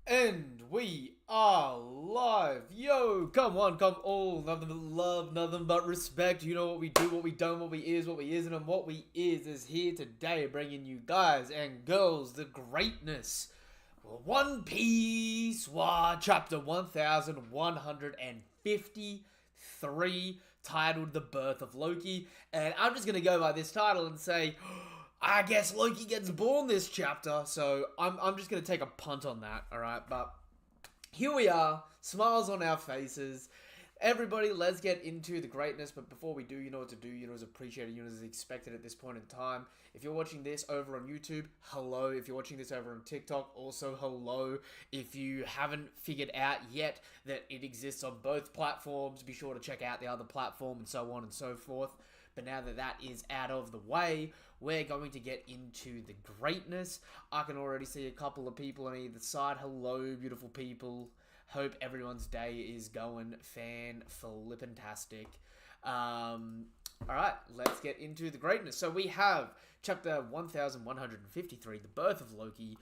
And we are live. Yo, come on, come all. Nothing but love, nothing but respect. You know what we do, what we don't, what we is, what we isn't, and what we is here today, bringing you guys and girls the greatness. One Piece, chapter 1153, titled The Birth of Loki. And I'm just going to go by this title and say, I guess Loki gets born this chapter, so I'm just going to take a punt on that, alright? But here we are, smiles on our faces. Everybody, let's get into the greatness, but before we do, you know what to do, you know what's appreciated, you know what's expected at this point in time. If you're watching this over on YouTube, hello. If you're watching this over on TikTok, also hello. If you haven't figured out yet that it exists on both platforms, be sure to check out the other platform and so on and so forth. But now that that is out of the way, we're going to get into the greatness. I can already see a couple of people on either side. Hello, beautiful people. Hope everyone's day is going fan-flippantastic. Alright, let's get into the greatness. So we have chapter 1153, The Birth of Loki,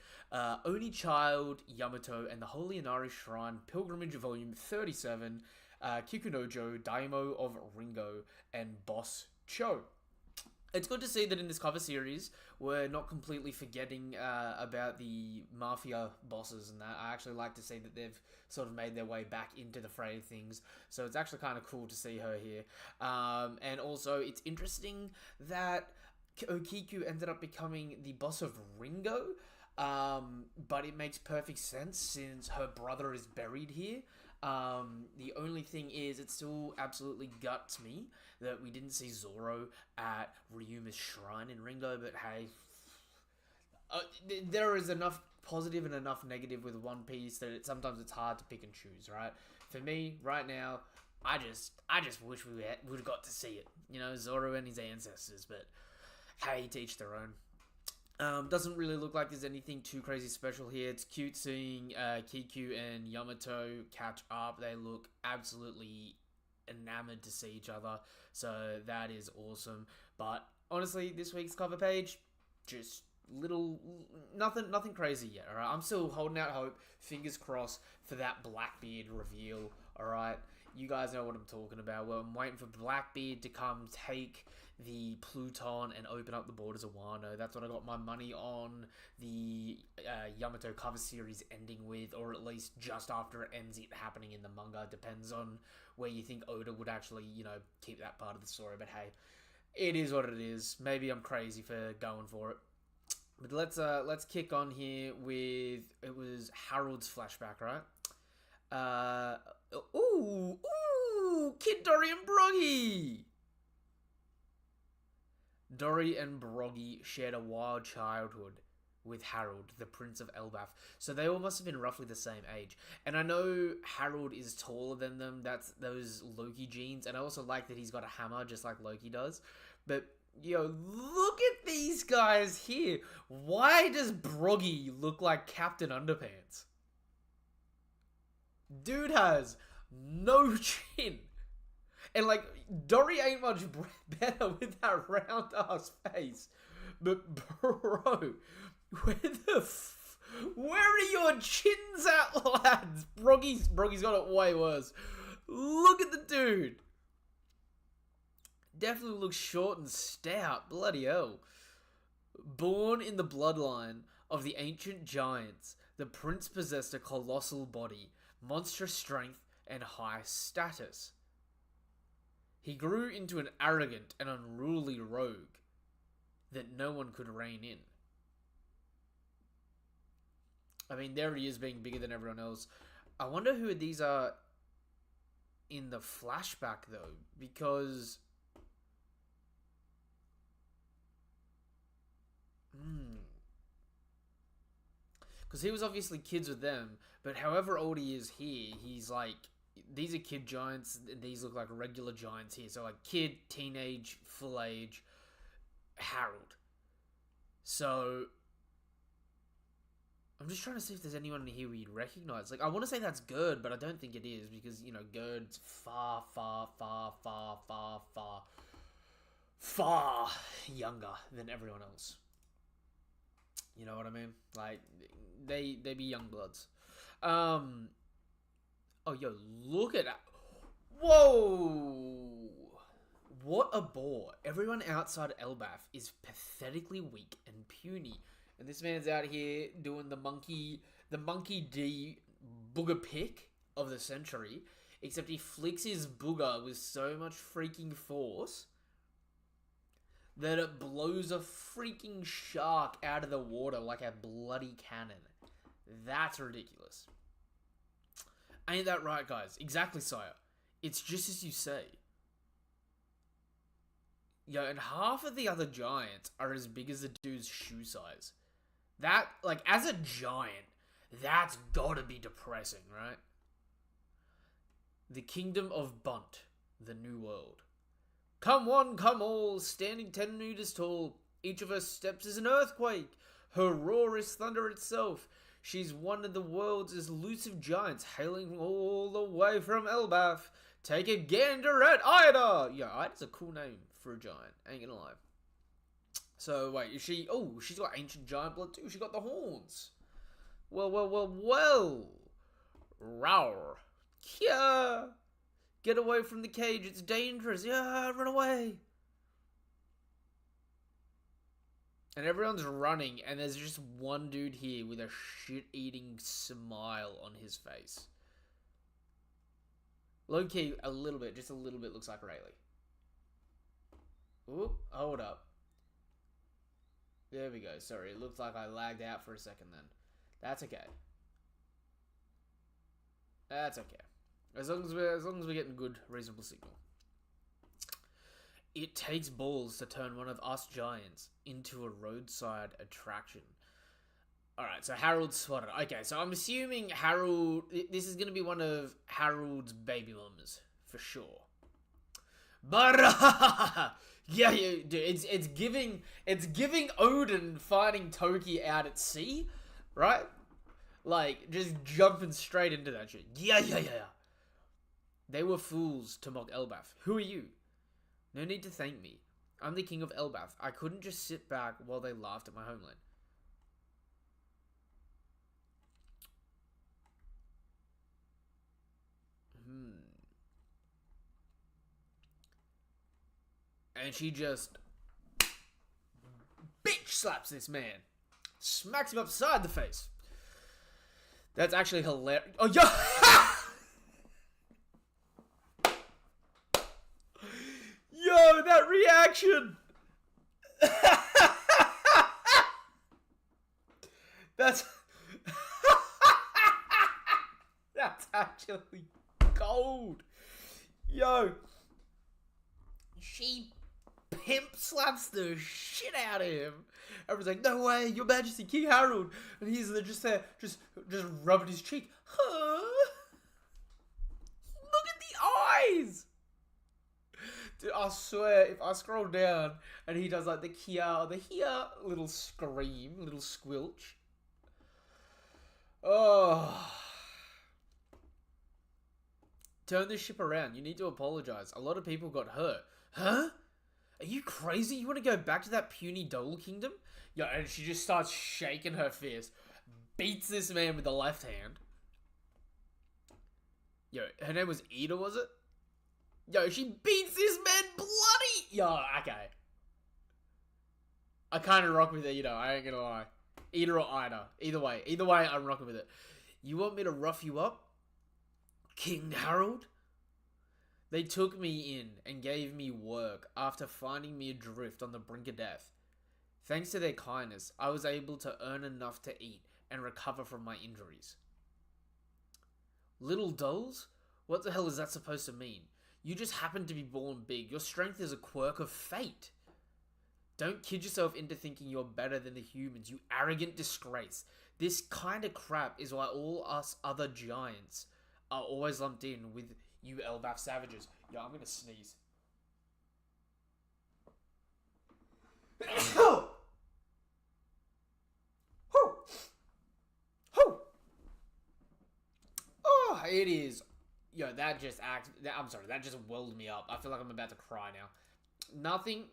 Only Child, Yamato, and the Holy Inari Shrine, Pilgrimage Volume 37, Kikunojo, Daimyo of Ringo, and Boss Cho. It's good to see that in this cover series, we're not completely forgetting about the mafia bosses and that. I actually like to see that they've sort of made their way back into the fray of things. So it's actually kind of cool to see her here. And also, it's interesting that Okiku ended up becoming the boss of Ringo. But it makes perfect sense since her brother is buried here. The only thing is, it still absolutely guts me that we didn't see Zoro at Ryuma's shrine in Ringo, but hey, there is enough positive and enough negative with One Piece that sometimes it's hard to pick and choose, right? For me, right now, I just wish we would have got to see it, Zoro and his ancestors, but hey, to each their own. Doesn't really look like there's anything too crazy special here. It's cute seeing Kiku and Yamato catch up. They look absolutely enamored to see each other. So that is awesome. But honestly, this week's cover page, just nothing crazy yet, alright? I'm still holding out hope, fingers crossed, for that Blackbeard reveal, alright? You guys know what I'm talking about. Well, I'm waiting for Blackbeard to come take the Pluton and open up the borders of Wano. That's what I got my money on the Yamato cover series ending with, or at least just after it ends, it happening in the manga. Depends on where you think Oda would actually, keep that part of the story. But hey, it is what it is. Maybe I'm crazy for going for it. But let's kick on here with, it was Harold's flashback, right? Kid Dory and Broggy! Dory and Broggy shared a wild childhood with Harold, the Prince of Elbaf. So they all must have been roughly the same age. And I know Harold is taller than them. That's those Loki genes. And I also like that he's got a hammer, just like Loki does. But, yo, look at these guys here. Why does Broggy look like Captain Underpants? Dude has no chin. And, Dory ain't much better with that round-ass face. But, bro, where are your chins at, lads? Broggy's got it way worse. Look at the dude. Definitely looks short and stout. Bloody hell. Born in the bloodline of the ancient giants, the prince possessed a colossal body, monstrous strength, and high status. He grew into an arrogant and unruly rogue that no one could rein in. I mean, there he is being bigger than everyone else. I wonder who these are in the flashback, though, because... Because he was obviously kids with them, but however old he is here, he's these are kid giants, and these look like regular giants here. So kid, teenage, full age, Harold. So I'm just trying to see if there's anyone in here we'd recognize. I want to say that's Gerd, but I don't think it is because, Gerd's far younger than everyone else. You know what I mean? They be young bloods. Oh, yo, look at that. Whoa! What a bore. Everyone outside Elbaf is pathetically weak and puny. And this man's out here doing the monkey D booger pick of the century. Except he flicks his booger with so much freaking force that it blows a freaking shark out of the water like a bloody cannon. That's ridiculous. Ain't that right, guys? Exactly, sire. It's just as you say. Yo, and half of the other giants are as big as the dude's shoe size. That, like, as a giant, that's gotta be depressing, right? The Kingdom of Bunt, the New World. Come one, come all, standing 10 meters tall. Each of her steps is an earthquake. Her roar is thunder itself. She's one of the world's elusive giants, hailing all the way from Elbaf. Take a gander at Ida! Yeah, Ida's a cool name for a giant, ain't gonna lie. So, wait, is she... Oh, she's got ancient giant blood too. She got the horns. Well. Rawr. Yeah. Get away from the cage, it's dangerous. Yeah, run away. And everyone's running, and there's just one dude here with a shit-eating smile on his face. LOKI, just a little bit looks like Rayleigh. Oop, hold up. There we go. Sorry, it looked like I lagged out for a second then. That's okay. That's okay. As long as we're getting good, reasonable signal. It takes balls to turn one of us giants into a roadside attraction. Alright, so Harold spotted. Okay, so I'm assuming Harold... This is going to be one of Harold's baby mamas, for sure. But, yeah, dude, it's giving Odin fighting Toki out at sea, right? Like, just jumping straight into that shit. Yeah. They were fools to mock Elbaf. Who are you? No need to thank me. I'm the king of Elbaf. I couldn't just sit back while they laughed at my homeland. And she just... bitch slaps this man. Smacks him upside the face. That's actually hilarious. Oh, yo! Yo, that reaction! That's... That's actually gold. Yo. She pimp slaps the shit out of him. Everyone's like, no way, your majesty, King Harold. And he's just there, just rubbing his cheek. Huh? Look at the eyes. Dude, I swear, if I scroll down and he does like the kia or the here, little scream, little squelch. Oh. Turn this ship around. You need to apologize. A lot of people got hurt. Huh? Are you crazy? You want to go back to that puny Dole kingdom? Yo, and she just starts shaking her fist. Beats this man with the left hand. Yo, her name was Ida, was it? Yo, she beats this man bloody... Yo, okay. I kind of rock with Ida, I ain't gonna lie. Ida or Ida. Either way, I'm rocking with it. You want me to rough you up? King Harold? They took me in and gave me work after finding me adrift on the brink of death. Thanks to their kindness, I was able to earn enough to eat and recover from my injuries. Little dolls? What the hell is that supposed to mean? You just happen to be born big. Your strength is a quirk of fate. Don't kid yourself into thinking you're better than the humans, you arrogant disgrace. This kind of crap is why all us other giants are always lumped in with you Elbaf savages. Yo, I'm gonna sneeze. Oh, it is. Yo, that just that just welled me up. I feel like I'm about to cry now. Nothing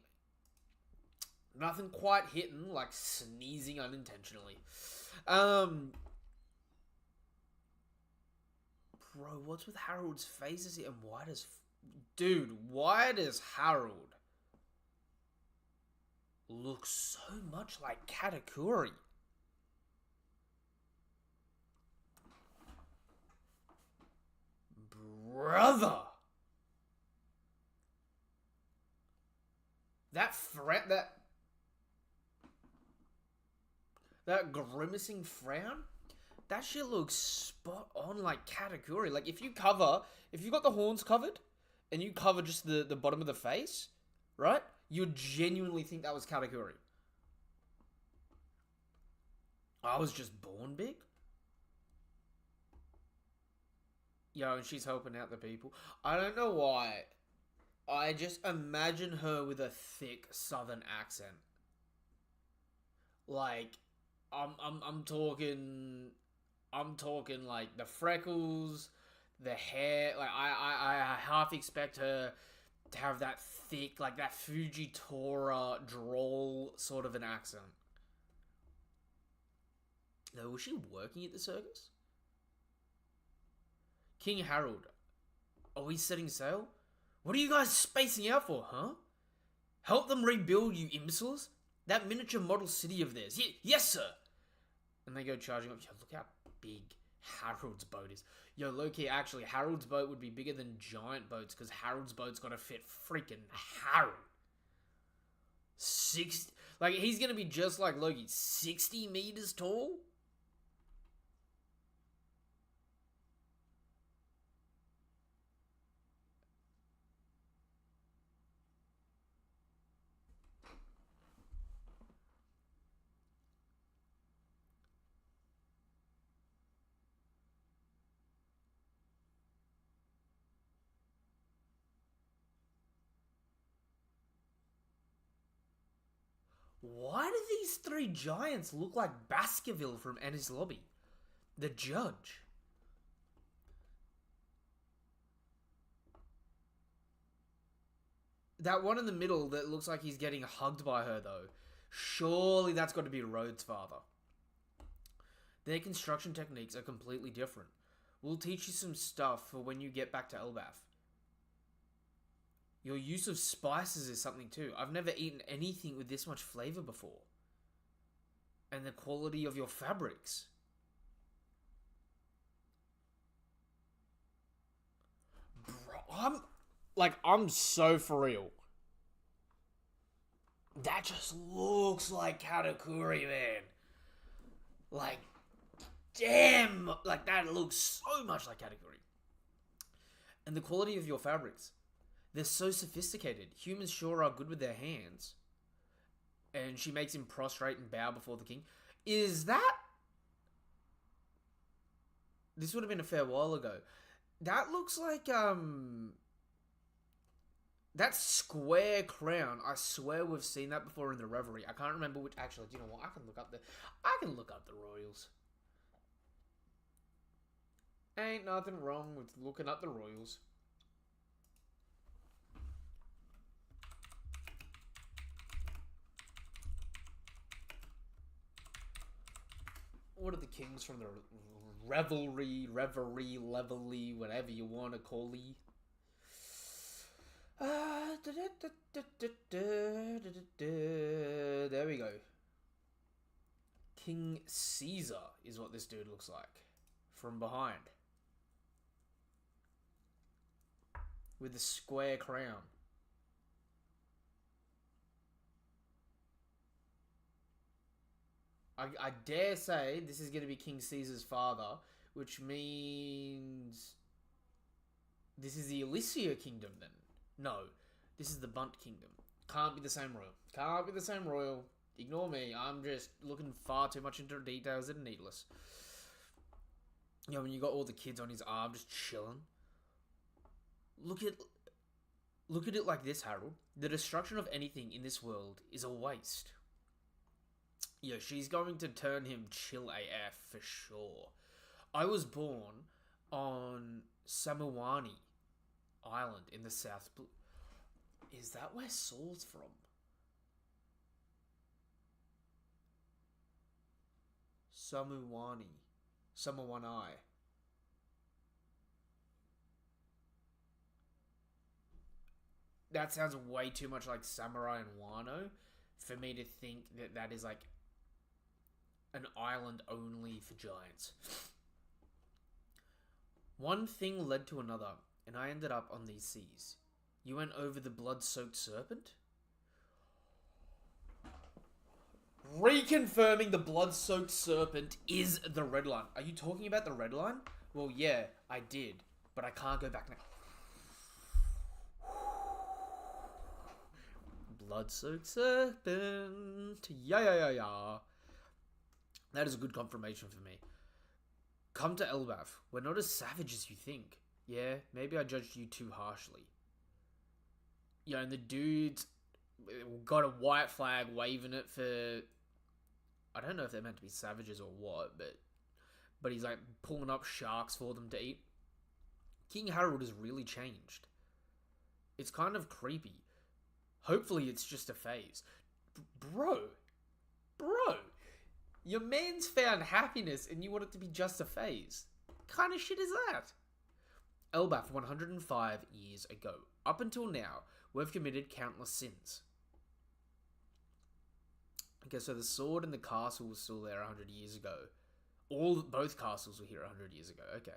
quite hitting like sneezing unintentionally. Bro, what's with Harold's faces and why does... Dude, why does Harold look so much like Katakuri? Brother! That grimacing frown, that shit looks spot on like Katakuri. Like if you got the horns covered, and you cover just the bottom of the face, right? You would genuinely think that was Katakuri. I was just born big. Yo, and she's helping out the people. I don't know why. I just imagine her with a thick southern accent. Like, I'm talking like the freckles, the hair. Like I half expect her to have that thick, like that Fujitora drawl sort of an accent. Now, was she working at the circus? King Harold, are we setting sail? What are you guys spacing out for, huh? Help them rebuild, you imbeciles? That miniature model city of theirs. Yes, sir. And they go charging up. Yo, look how big Harold's boat is. Yo, low-key, actually, Harold's boat would be bigger than giant boats because Harold's boat's got to fit freaking Harold. Like, he's going to be just like Loki, 60 meters tall? Why do these three giants look like Baskerville from Ennis Lobby? The judge. That one in the middle that looks like he's getting hugged by her, though. Surely that's got to be Rhodes' father. Their construction techniques are completely different. We'll teach you some stuff for when you get back to Elbath. Your use of spices is something too. I've never eaten anything with this much flavor before. And the quality of your fabrics. Bro, I'm so for real. That just looks like Katakuri, man. Like, damn. Like, that looks so much like Katakuri. And the quality of your fabrics. They're so sophisticated. Humans sure are good with their hands. And she makes him prostrate and bow before the king. Is that... This would have been a fair while ago. That looks like, that square crown. I swear we've seen that before in the Reverie. I can't remember which... Actually, do you know what? I can look up the royals. Ain't nothing wrong with looking up the royals. What are the kings from the revelry, whatever you want to call it? There we go. King Caesar is what this dude looks like from behind. With the square crown. I dare say this is going to be King Caesar's father, which means this is the Elysia Kingdom then. No, this is the Bunt Kingdom. Can't be the same royal. Can't be the same royal. Ignore me. I'm just looking far too much into details that are needless. You know, when you got all the kids on his arm just chilling. Look at it like this, Harold. The destruction of anything in this world is a waste. Yeah, she's going to turn him chill AF for sure. I was born on Samuani Island in the South Blue. Is that where Saul's from? Samuani. that sounds way too much like Samurai and Wano for me to think that that is like an island only for giants. One thing led to another, and I ended up on these seas. You went over the blood-soaked serpent? Reconfirming the blood-soaked serpent is the red line. Are you talking about the red line? Well, yeah, I did, but I can't go back now. Blood-soaked serpent. Yeah. That is a good confirmation for me. Come to Elbaf. We're not as savage as you think. Yeah, maybe I judged you too harshly. Yeah, and the dude's got a white flag waving it for... I don't know if they're meant to be savages or what, but he's like pulling up sharks for them to eat. King Harold has really changed. It's kind of creepy. Hopefully it's just a phase. Bro, your man's found happiness and you want it to be just a phase. What kind of shit is that? Elbaf 105 years ago. Up until now, we've committed countless sins. Okay, so the sword and the castle was still there 100 years ago. Both castles were here 100 years ago. Okay.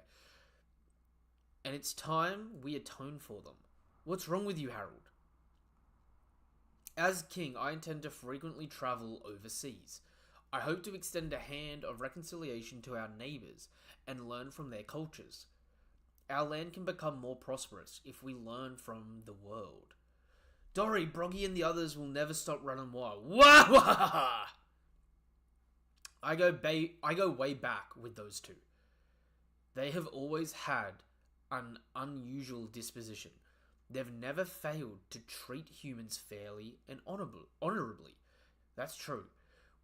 And it's time we atone for them. What's wrong with you, Harold? As king, I intend to frequently travel overseas. I hope to extend a hand of reconciliation to our neighbours and learn from their cultures. Our land can become more prosperous if we learn from the world. Dory, Broggy and the others will never stop running wild. Wah! I go way back with those two. They have always had an unusual disposition. They've never failed to treat humans fairly and honorably. That's true.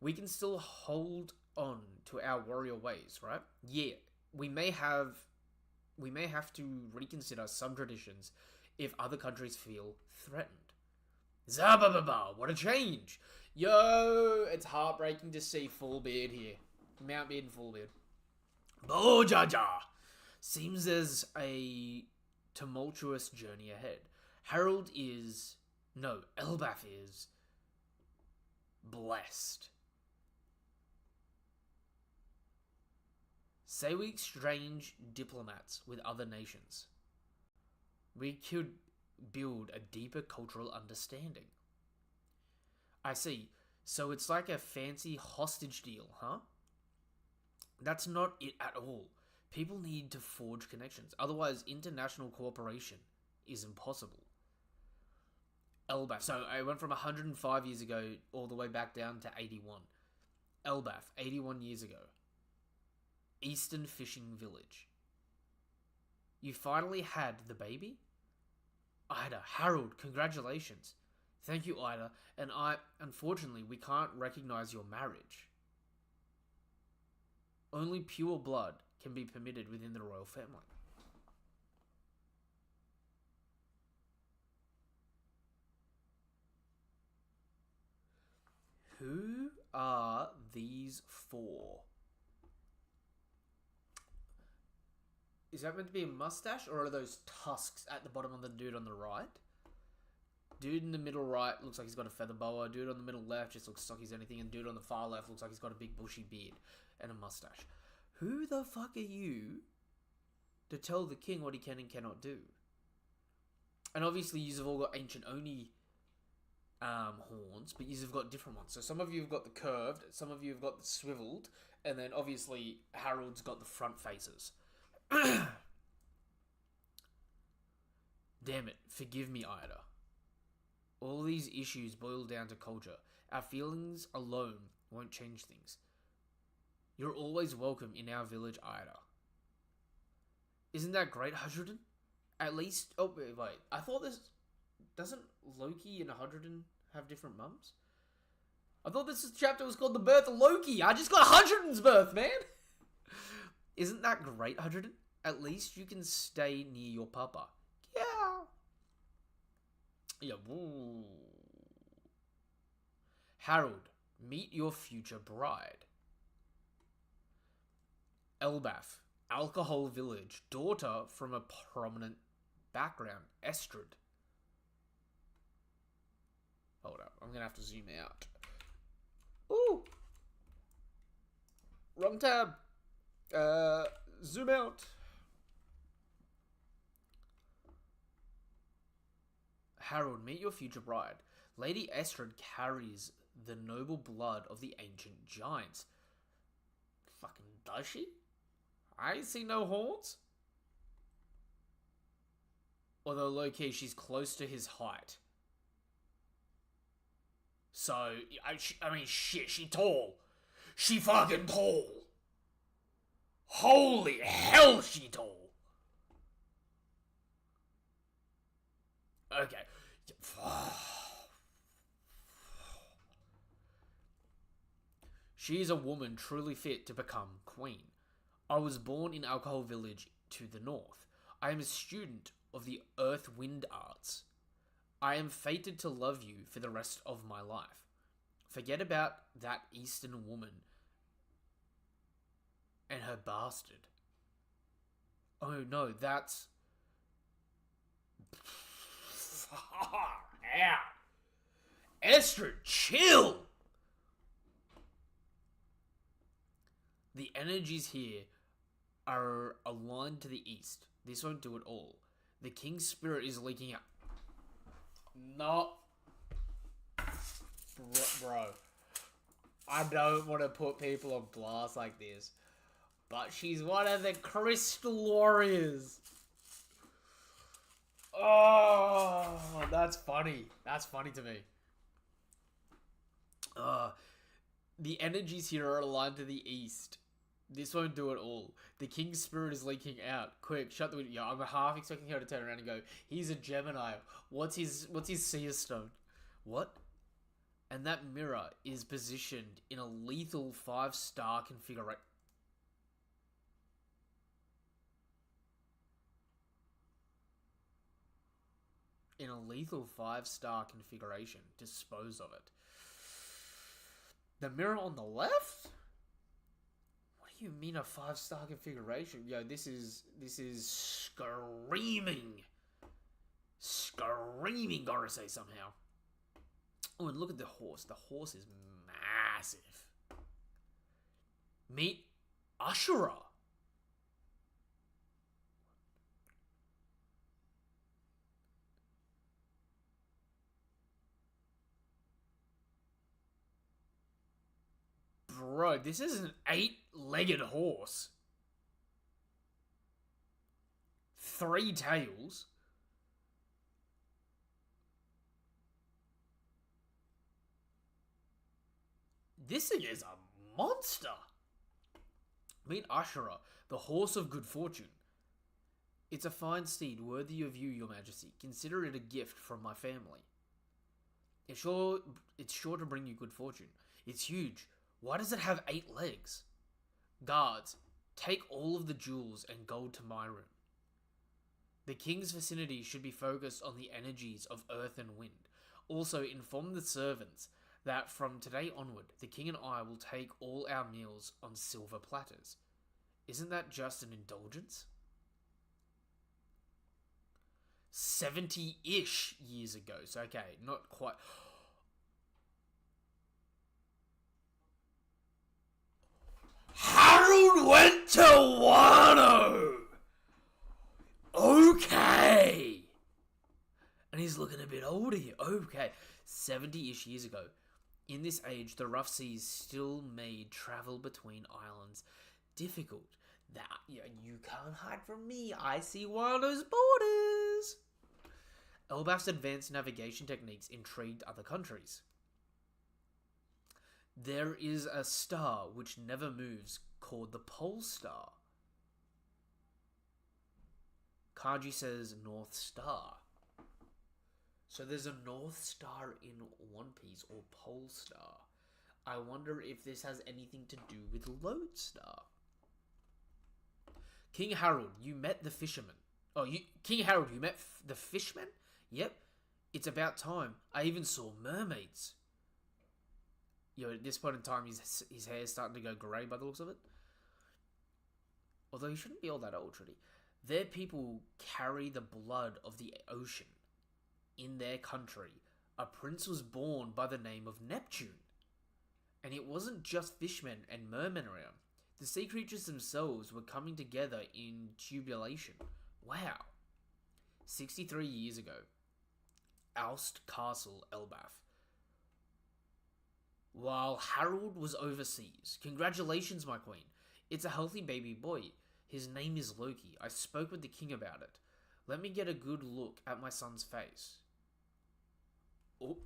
We can still hold on to our warrior ways, right? Yeah, we may have to reconsider some traditions if other countries feel threatened. Zabababa, what a change! Yo, it's heartbreaking to see full beard here. Mount Beard and full beard. Bojaja! Seems there's a tumultuous journey ahead. Elbaf is blessed. Say we exchange diplomats with other nations. We could build a deeper cultural understanding. I see. So it's like a fancy hostage deal, huh? That's not it at all. People need to forge connections. Otherwise, international cooperation is impossible. Elbaf. So I went from 105 years ago all the way back down to 81. Elbaf, 81 years ago. Eastern Fishing Village. You finally had the baby? Ida, Harold, congratulations. Thank you, Ida. And unfortunately, we can't recognize your marriage. Only pure blood can be permitted within the royal family. Who are these four? Is that meant to be a mustache, or are those tusks at the bottom of the dude on the right? Dude in the middle right looks like he's got a feather boa. Dude on the middle left just looks like he's anything. And dude on the far left looks like he's got a big bushy beard and a mustache. Who the fuck are you to tell the king what he can and cannot do? And obviously you've all got ancient Oni horns, but you've got different ones. So some of you have got the curved, some of you have got the swiveled, and then obviously Harold's got the front faces. Damn it, forgive me, Ida. All these issues boil down to culture. Our feelings alone won't change things. You're always welcome in our village, Ida. Isn't that great, Hadrudin? At least... Oh, wait. I thought this... Doesn't Loki and Hadrudin have different mums? I thought this chapter was called The Birth of Loki. I just got Hadrudin's birth, man! Isn't that great, Hadrudin? At least you can stay near your papa. Yeah, woo. Harold, meet your future bride. Elbaf, alcohol village, daughter from a prominent background, Estrid. Hold up. I'm going to have to zoom out. Ooh. Wrong tab. Zoom out. Harold, meet your future bride. Lady Estrid carries the noble blood of the ancient giants. Fucking does she? I see no horns. Although low-key, she's close to his height. So, I mean, shit, she tall. She fucking tall. Holy hell, she tall. Okay. She is a woman truly fit to become queen. I was born in Alcohol Village to the north. I am a student of the earth-wind arts. I am fated to love you for the rest of my life. Forget about that Eastern woman and her bastard. Oh no, that's... Far out. Estrid, chill! The energies here are aligned to the east. This won't do it all. The king's spirit is leaking out. No. Bro. I don't want to put people on blast like this. But she's one of the Crystal Warriors. Oh, that's funny. That's funny to me. The energies here are aligned to the east. This won't do it all. The king's spirit is leaking out. Quick, shut the window. Yeah, I'm half expecting her to turn around and go, he's a Gemini. What's his seer stone? What? And that mirror is positioned in a lethal 5-star configuration. In a lethal 5-star configuration. Dispose of it. The mirror on the left? What do you mean a 5-star configuration? Yo, this is screaming. Screaming gotta say somehow. Oh, and look at the horse. The horse is massive. Meet Ashura. Bro, this is an 8-legged horse. 3 tails. This thing is a monster. Meet Ashura, the horse of good fortune. It's a fine steed worthy of you, your majesty. Consider it a gift from my family. It's sure to bring you good fortune. It's huge. Why does it have 8 legs? Guards, take all of the jewels and gold to my room. The king's vicinity should be focused on the energies of earth and wind. Also, inform the servants that from today onward, the king and I will take all our meals on silver platters. Isn't that just an indulgence? 70-ish years ago. So, okay, not quite... Harold went to Wano! Okay! And he's looking a bit older here. Okay. 70-ish years ago. In this age, the rough seas still made travel between islands difficult. That you can't hide from me. I see Wano's borders. Elbaf's advanced navigation techniques intrigued other countries. There is a star which never moves called the Pole Star. Kanji says North Star. So there's a North Star in One Piece, or Pole Star. I wonder if this has anything to do with Lodestar. King Harold, you met the fisherman. King Harold, you met the fishmen? Yep. It's about time. I even saw mermaids. At this point in time, his hair's starting to go grey by the looks of it. Although he shouldn't be all that old, should he? Their people carry the blood of the ocean in their country a prince was born by the name of Neptune. And it wasn't just fishmen and mermen around. The sea creatures themselves were coming together in tubulation. Wow. 63 years ago. Alst Castle, Elbaf. While Harold was overseas. Congratulations, my queen. It's a healthy baby boy. His name is Loki. I spoke with the king about it. Let me get a good look at my son's face. Oh.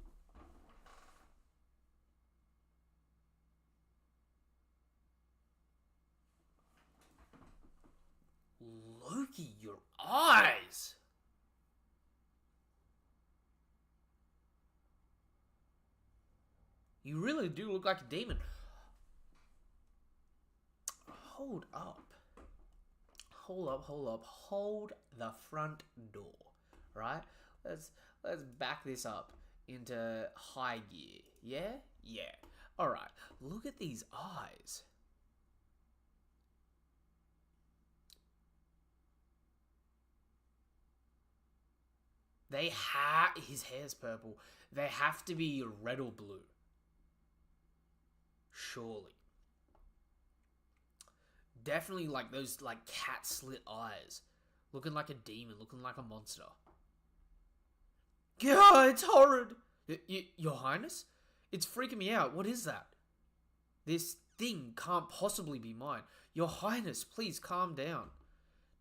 Loki, your eyes! You really do look like a demon. Hold up. Hold the front door. Right? Let's back this up into high gear. Yeah? Yeah. Alright. Look at these eyes. His hair's purple. They have to be red or blue. Surely. Definitely like those like cat slit eyes. Looking like a demon, looking like a monster. Yeah, it's horrid. Your Highness? It's freaking me out. What is that? This thing can't possibly be mine. Your Highness, please calm down.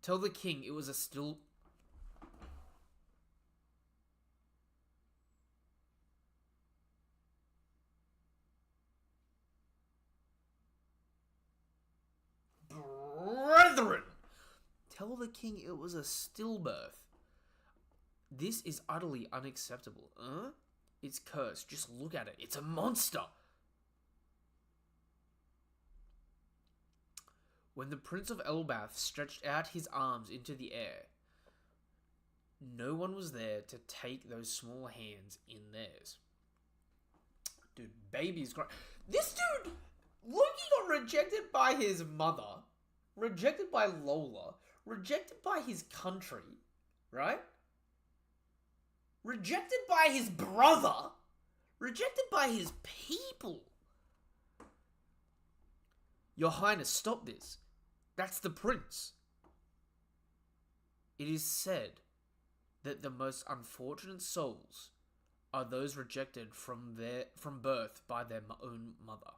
Tell the king it was a still... Brethren! Tell the king it was a stillbirth. This is utterly unacceptable. It's cursed. Just look at it. It's a monster. When the Prince of Elbaf stretched out his arms into the air, no one was there to take those small hands in theirs. Dude, baby's crying. This dude, Loki got rejected by his mother, rejected by Lola, rejected by his country, right? Rejected by his brother, rejected by his people. Your Highness, stop this. That's the prince. It is said that the most unfortunate souls are those rejected from birth by their own mother.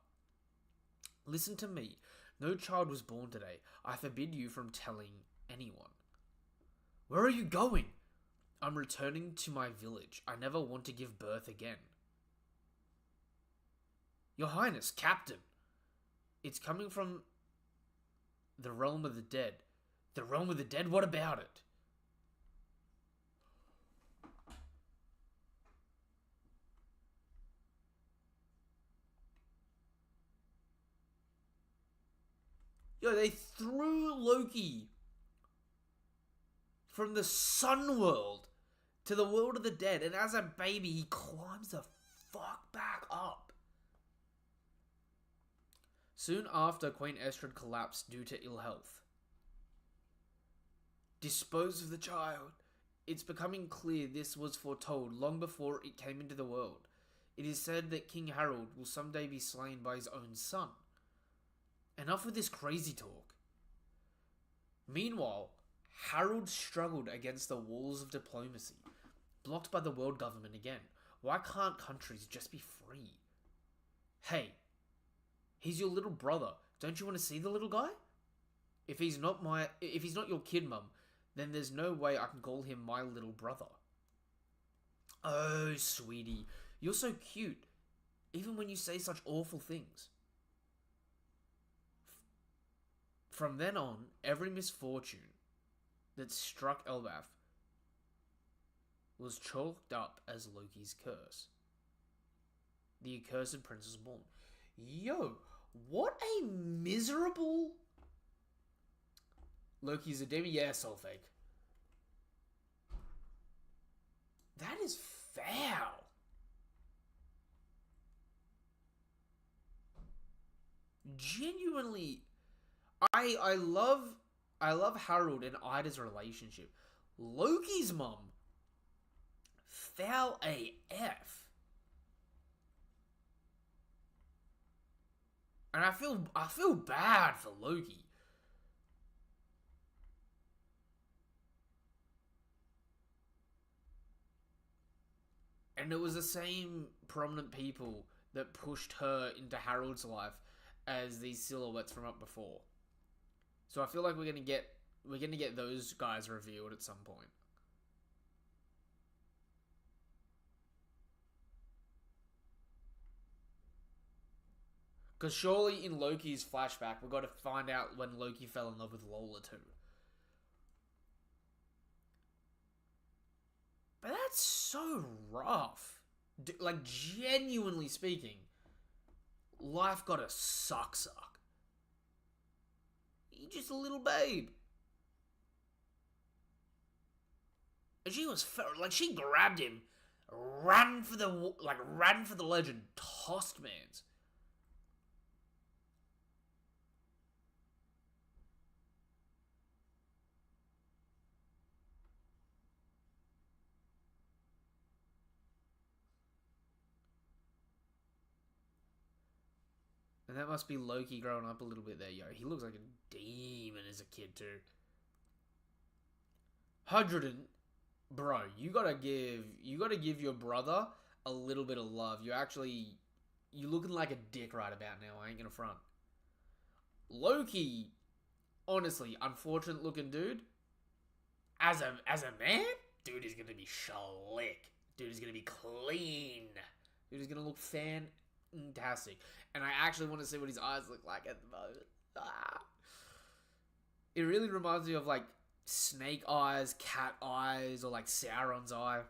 Listen to me. No child was born today. I forbid you from telling anyone. Where are you going? I'm returning to my village. I never want to give birth again. Your Highness, Captain. It's coming from the realm of the dead. The realm of the dead? What about it? Yo, they threw Loki from the sun world to the world of the dead, and as a baby, he climbs the fuck back up. Soon after, Queen Estrid collapsed due to ill health. Dispose of the child. It's becoming clear this was foretold long before it came into the world. It is said that King Harold will someday be slain by his own son. Enough with this crazy talk. Meanwhile, Harold struggled against the walls of diplomacy, blocked by the world government again. Why can't countries just be free? Hey, he's your little brother. Don't you want to see the little guy? If he's not your kid, Mum, then there's no way I can call him my little brother. Oh, sweetie, you're so cute, even when you say such awful things. From then on, every misfortune that struck Elbaf was chalked up as Loki's curse. The accursed prince was born. Yo, what a miserable... Loki's a demon? Yeah, soul fake. That is foul. Genuinely... I love Harold and Ida's relationship. Loki's mum Foul AF. And I feel bad for Loki. And it was the same prominent people that pushed her into Harold's life as these silhouettes from up before. So I feel like we're gonna get those guys revealed at some point. Because surely in Loki's flashback, we've got to find out when Loki fell in love with Lola too. But that's so rough. Like, genuinely speaking, life gotta suck. You're just a little babe. And she was like, she grabbed him, ran for the ledge and tossed Mans. And that must be Loki growing up a little bit there, yo. He looks like a demon as a kid, too. 100 bro, you gotta give your brother a little bit of love. You looking like a dick right about now. I ain't gonna front. Loki, honestly, unfortunate looking dude. As a man, dude is gonna be slick. Dude is gonna be clean. Dude is gonna look fantastic. And I actually want to see what his eyes look like at the moment. It really reminds me of like snake eyes, cat eyes, or like Sauron's eye.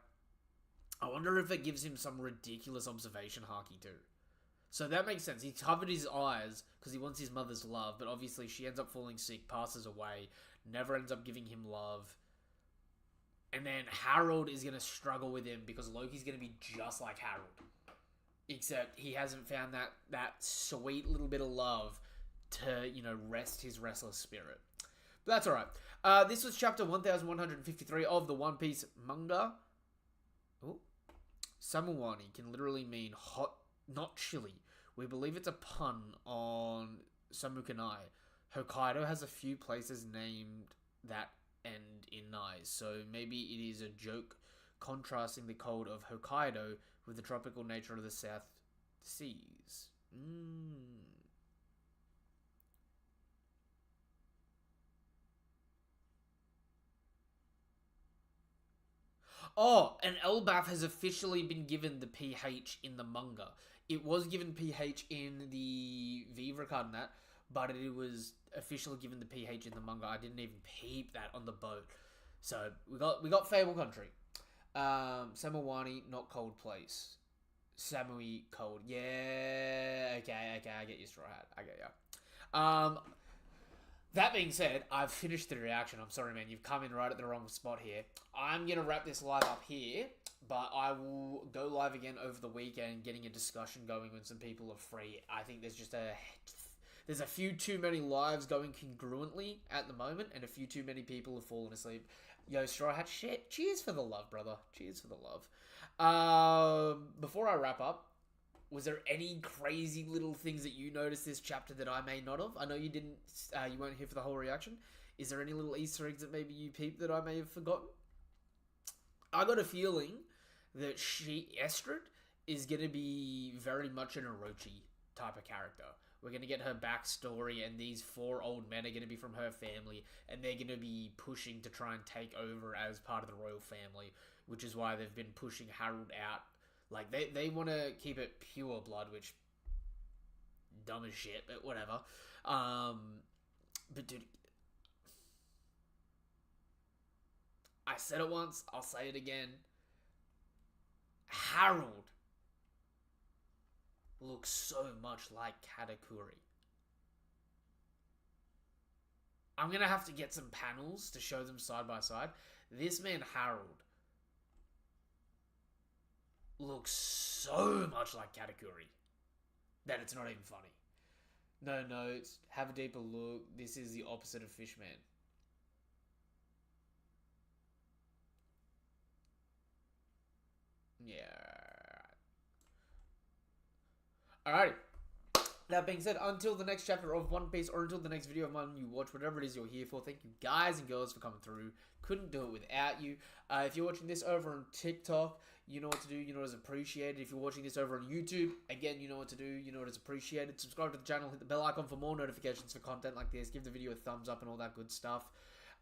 I wonder if it gives him some ridiculous observation haki too. So that makes sense. He covered his eyes because he wants his mother's love, but obviously she ends up falling sick, passes away, never ends up giving him love. And then Harold is going to struggle with him because Loki's going to be just like Harold. Except he hasn't found that sweet little bit of love to, rest his restless spirit. But that's alright. This was chapter 1153 of the One Piece manga. Oh. Samawani can literally mean hot, not chili. We believe it's a pun on Samukanai. Hokkaido has a few places named that end in Nai, so maybe it is a joke contrasting the cold of Hokkaido with the tropical nature of the South Seas. Oh, and Elbaf has officially been given the PH in the manga. It was given PH in the Viva card and that, but it was officially given the PH in the manga. I didn't even peep that on the boat. So we got Fable Country. Samawani, not cold place. Samui cold. Yeah, okay, I get you, Straw Hat. I get you. That being said, I've finished the reaction. I'm sorry, man. You've come in right at the wrong spot here. I'm going to wrap this live up here, but I will go live again over the weekend, getting a discussion going when some people are free. I think there's a few too many lives going congruently at the moment, and a few too many people have fallen asleep. Yo, Straw Hat, shit. Cheers for the love, brother. Cheers for the love. Before I wrap up, was there any crazy little things that you noticed this chapter that I may not have? I know you didn't, you weren't here for the whole reaction. Is there any little Easter eggs that maybe you peeped that I may have forgotten? I got a feeling that Estrid is going to be very much an Orochi type of character. We're going to get her backstory, and these 4 old men are going to be from her family, and they're going to be pushing to try and take over as part of the royal family, which is why they've been pushing Harold out. Like, they want to keep it pure blood, which, dumb as shit, but whatever. But dude, I said it once, I'll say it again. Harold looks so much like Katakuri. I'm going to have to get some panels to show them side by side. This man, Harold, looks so much like Katakuri that it's not even funny. No notes, have a deeper look. This is the opposite of Fishman. Alrighty. That being said, until the next chapter of One Piece or until the next video of mine you watch, whatever it is you're here for, thank you guys and girls for coming through. Couldn't do it without you. If you're watching this over on TikTok, you know what to do. You know what is appreciated. If you're watching this over on YouTube, again, you know what to do. You know what is appreciated. Subscribe to the channel. Hit the bell icon for more notifications for content like this. Give the video a thumbs up and all that good stuff.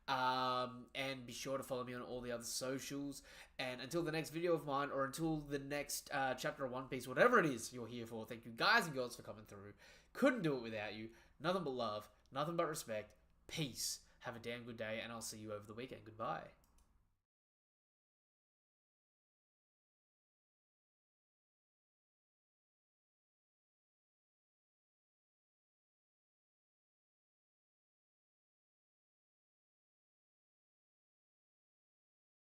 And be sure to follow me on all the other socials. And until the next video of mine, or until the next chapter of One Piece, whatever it is you're here for, thank you guys and girls for coming through. Couldn't do it without you. Nothing but love, nothing but respect. Peace. Have a damn good day, and I'll see you over the weekend. Goodbye.